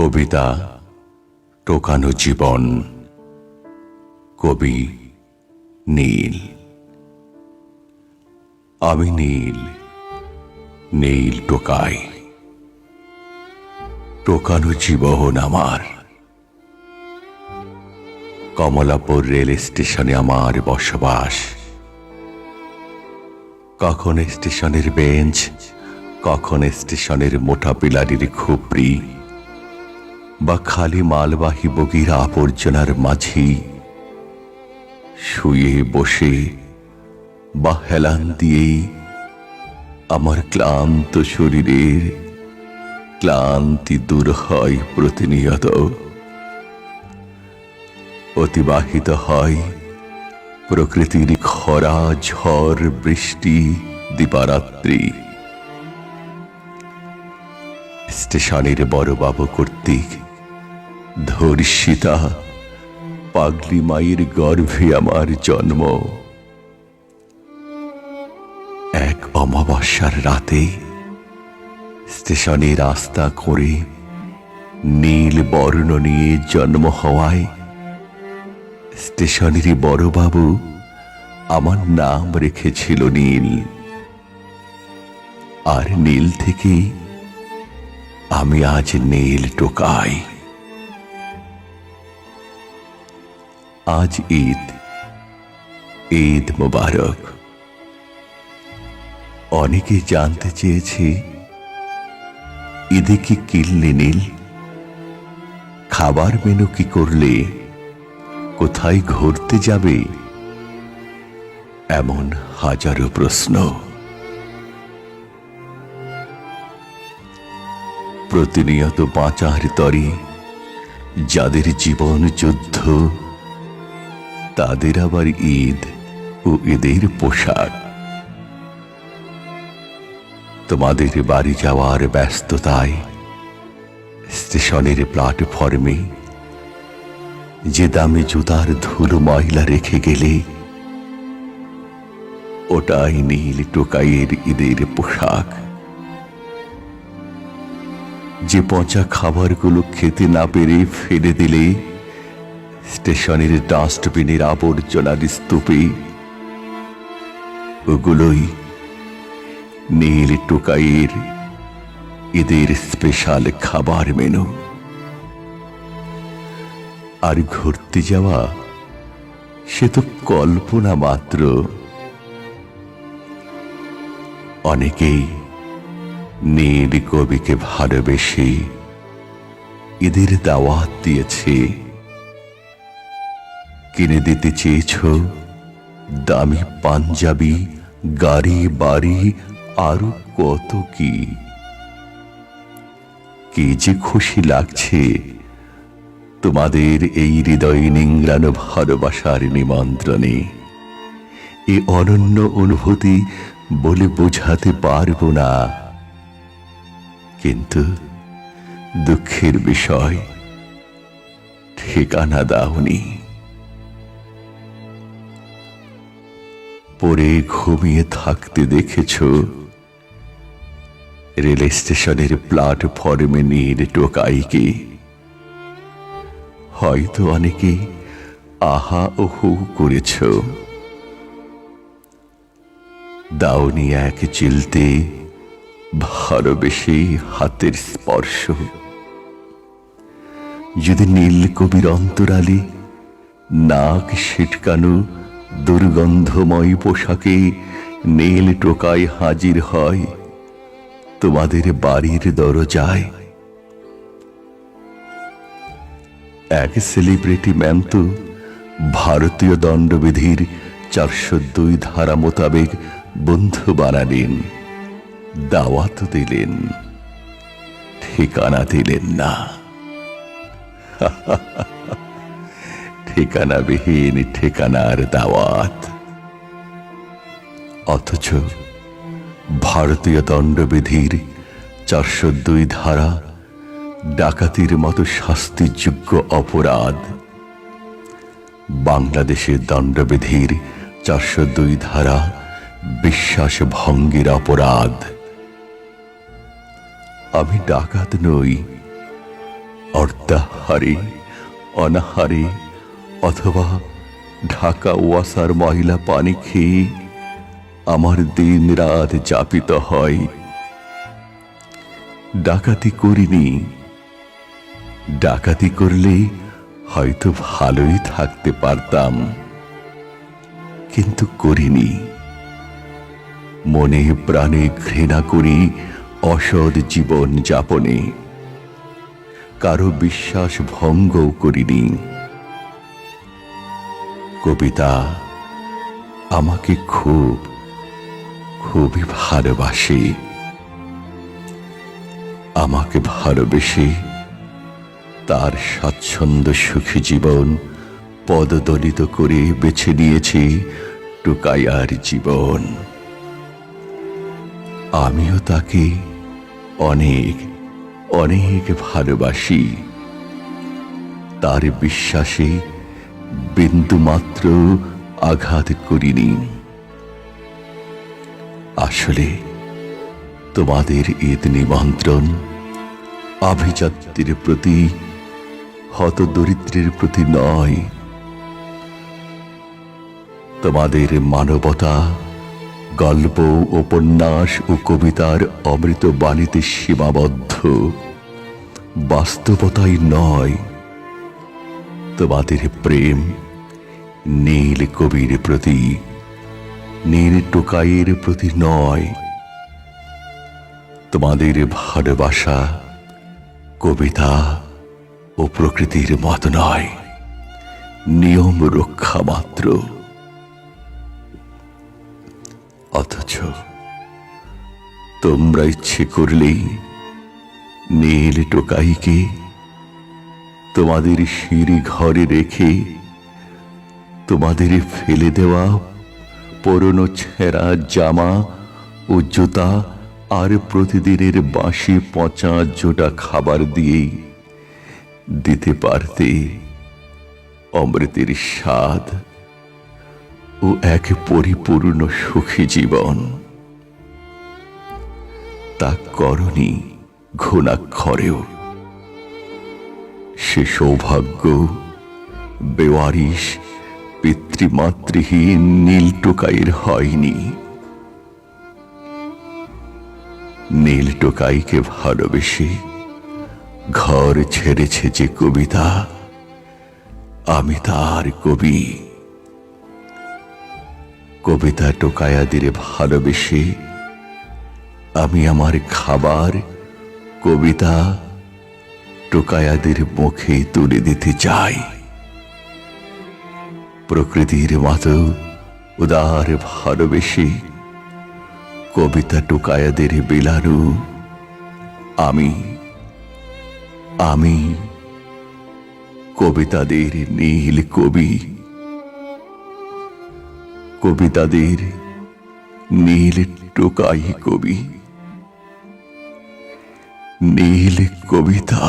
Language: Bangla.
কবিতা টোকানো জীবন। কবি নীল। আমি নীল, নীল টোকাই। টোকানো জীবন আমার। কমলাপুর রেল স্টেশনে আমার বসবাস। কখন স্টেশনের বেঞ্চ, কখন স্টেশনের মোটা পিলারির খুপড়ি, বা খালি মালবাহী বগির আবর্জনার মাঝি শুয়ে বসে বা হেলান দিয়েই আমার ক্লান্ত শরীরের ক্লান্তি দূর হয় প্রতিনিয়ত। অতিবাহিত হয় প্রকৃতির খরা, ঝড়, বৃষ্টি, দিবারাত্রি। স্টেশনের বড়বাবু কর্তৃক ধর্ষিতা পাগলি মায়ের গর্ভে আমার জন্ম। এক অমাবস্যার রাতে স্টেশনে রাস্তা করে নীল বর্ণ নিয়ে জন্ম হওয়ায় স্টেশনেরই বড়বাবু আমার নাম রেখেছিল নীল। আর নীল থেকে আমি আজ নীল টোকাই। আজ ঈদ, ঈদ মোবারক। অনেকে জানতে চেয়েছে ঈদে কি কিনলে নীল, খাবার মেনু কি করলে, কোথায় ঘুরতে যাবে, এমন হাজারো প্রশ্ন। প্রতিনিয়ত বাঁচার তরে যাদের জীবন যুদ্ধ, তাদের আবার ঈদ ও ঈদের পোশাক। তোমাদের বাড়ি যাওয়ার ব্যস্ততায় স্টেশনের প্ল্যাটফর্মে যে দামি জুতার ধুলো ময়লা রেখে গেলে, ওটাই নীল টোকাইয়ের ঈদের পোশাক। যে পচা খাবারগুলো খেতে না পেরে ফেলে দিলে স্টেশনের ডাস্টবিনের আবর্জনার স্তূপে, ওগুলোই নীল টোকাইয়ের ঈদের স্পেশাল খাবার মেনু। আর ঘুরতে যাওয়া সে তো কল্পনা মাত্র। অনেকেই নীল কবিকে ভালোবেসে ঈদের দাওয়াত দিয়েছে। কিনে দিতে চেয়েছ দামি পাঞ্জাবি, গাড়ি, বাড়ি, আরো কত কি। কি যে খুশি লাগছে তোমাদের এই হৃদয় নিংড়ানো ভালোবাসার নিমন্ত্রণে। এ অনন্য অনুভূতি বলে বোঝাতে পারবো না, কিন্তু দুঃখের বিষয় ঠিকানা দাওনি। পরে ঘুমিয়ে থাকতে দেখেছ রেল স্টেশনের প্ল্যাটফর্মে নীল টোকাইকে। হয়তো অনেকে আহা ওহু করেছ, দাওনি এক চিলতে ভালোবেসে হাতের স্পর্শ। যদি নীল কবির অন্তরালে নাক ছিটকানো দুর্গন্ধময় পোশাকে নীল টোকাই হাজির হয় তোমাদের বাড়ির দরজায়। এক সেলিব্রিটি ম্যান তো ভারতীয় দণ্ডবিধির 402 ধারা মোতাবেক বন্ধু বানালেন, দাওয়াত দিলেন, ঠিকানা দিলেন না। ঠিকানাবিহীন ঠিকানার দাওয়াত। অথচ ভারতীয় দণ্ডবিধির 402 ধারা ডাকাতির মতো শাস্তিযোগ্য অপরাধ। বাংলাদেশের দণ্ডবিধির 402 ধারা বিশ্বাস ভঙ্গের অপরাধ। আমি ডাকাত নই, অর্ধাহারে অনাহারে অথবা ঢাকা ওয়াসার ময়লা পানি খেয়ে আমার দিন রাত যাপিত হয়। ডাকাতি করিনি, ডাকাতি করলে হয়তো ভালোই থাকতে পারতাম, কিন্তু করিনি। মনে প্রাণে ঘৃণা করি অসৎ জীবন যাপনে, কারো বিশ্বাস ভঙ্গও করিনি। কবিতা আমাকে খুবই ভালোবাসে। আমাকে ভালোবেসে তার স্বাচ্ছন্দ্য সুখী জীবন পদদলিত করে বেছে নিয়েছে টুকাইয়ার জীবন। আমিও তাকে অনেক অনেক ভালোবাসি। তার বিশ্বাসে বিন্দুমাত্র আঘাত করিনি। আসলে তোমাদের ঈদ নিমন্ত্রণ আভিজাত্যের প্রতি, হতদরিদ্রের প্রতি নয়। তোমাদের মানবতা গল্প, উপন্যাস ও কবিতার অমৃত বাণীতে সীমাবদ্ধ, বাস্তবতাই নয়। তোমাদের প্রেম নীল কবির প্রতি, নীল টোকাইয়ের প্রতি নয়। তোমাদের ভালোবাসা কবিতা ও প্রকৃতির মত নয়, নিয়ম রক্ষা মাত্র। অথচ তোমরা ইচ্ছে করলেই নীল টোকাইকে তোমাদের সিঁড়ি ঘরে রেখে তোমাদের ফেলে দেওয়া পুরনো ছেঁড়া জামা ও জুতা আর প্রতিদিনের বাসি পচা জোটা খাবার দিয়েই দিতে পারতে অমৃতের স্বাদ ও এক পরিপূর্ণ সুখী জীবন। তা করনি ঘুণাক্ষরেও। সে সৌভাগ্য বেওয়ারিশ পিতৃমাতৃহীন নীল টোকাইয়ের হয়নি। নীল টোকাইকে ভালোবেসে ঘর ছেড়েছে যে কবিতা, আমি তার কবি। কবিতা টোকায়াদের ভালোবেসে আমি আমার খাবার কবিতা টোকায়াদের মুখে তুলে দিতে চাই। প্রকৃতির মতো উদার ভালোবেসে কবিতা টোকায়াদের বিলানু আমি কবিতাদের নীল কবি, কবিতাদের নীল টোকাই কবি, নীল কবিতা।